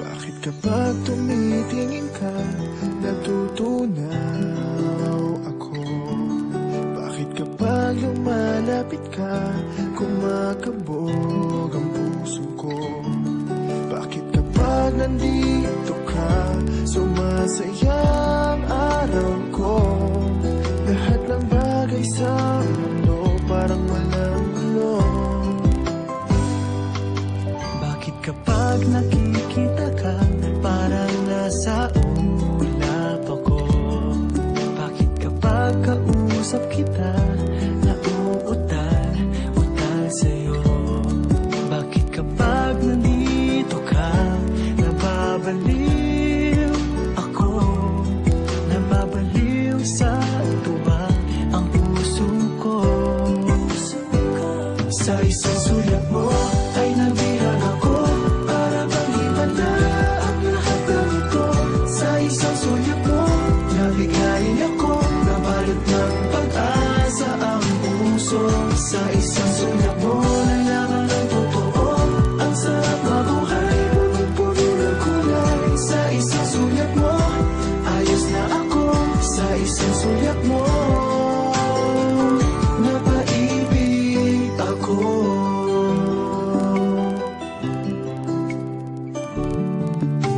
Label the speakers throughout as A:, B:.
A: Bakit kapag tumitingin ka, natutunaw ako? Bakit kapag lumalapit ka, kumakabog ang puso ko? Bakit kapag nandito ka, sumasaya ang araw ko? Lahat ng bagay sa mundo parang walang gulo. Bakit kapag nakikita ka, parang nasa ulap ako? Bakit kapag kausap kita, nauutal-utal sa'yo? Bakit kapag nandito ka, nababaliw ako? Nababaliw sa tuwa ang puso ko. Sa isang sulat mo ay nabihan ako, para bang himala ang lahat ng ito. Sa isang sulat mo, nabigayin ako, nabalot ng pag-asa ang puso. Sa isang sulat mo, nalaman ng totoo, ang sarap mabuhay, punong-puno ng kulay. Sa isang sulat mo, ayos na ako. Sa isang sulat mo, napaibig ako.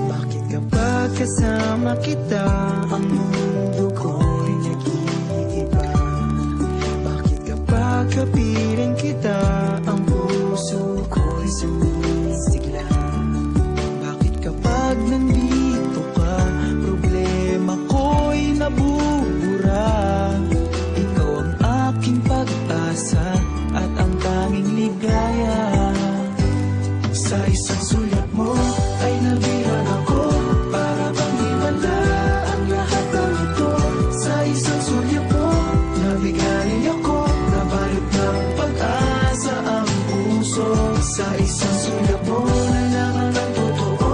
A: Bakit kapag kasama kita, ang mundo ko'y nag-iiba? Bakit kapag kapiling kita, ang puso ko'y sumisigla? Bakit kapag nandito ka, problema ko'y nabubura? Ikaw ang aking pag-asa at ang tanging ligaya. Sa isang sulat mo ay nabihan ako, para bang himala ang lahat ng ito. Sa isang sulat mo, nabigayin ako, nabalot ng pag-asa ang puso. Sa isang sulat mo, nalaman ng totoo,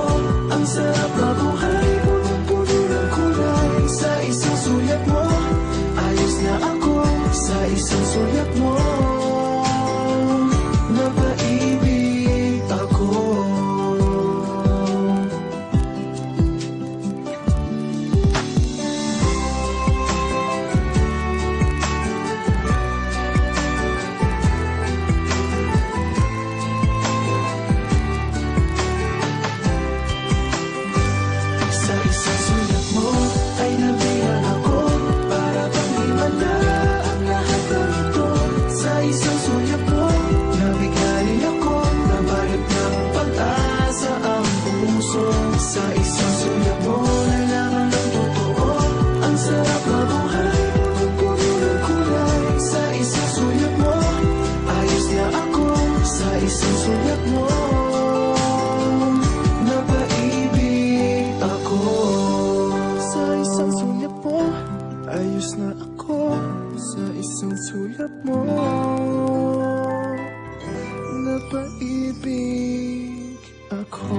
A: ang sarap mabuhay, punong-puno ng kulay. Sa isang sulat mo, ayos na ako. Sa isang sulat mo, napaibig ako. Sa isang sulat mo ay nabihan ako, para bang himala ang lahat ng ito. Sa isang sulat mo, nabigayin ako, nabalot ng pag-asa ang puso. Sa isang sulat mo, nalaman ng totoo, ang sarap mabuhay, punong-puno ng kulay. Sa isang sulat mo, ayos na ako. Sa isang sulat mo, napaibig ako. Sa isang sulat mo, ayos na ako. Sa isang sulat mo, napaibig ako.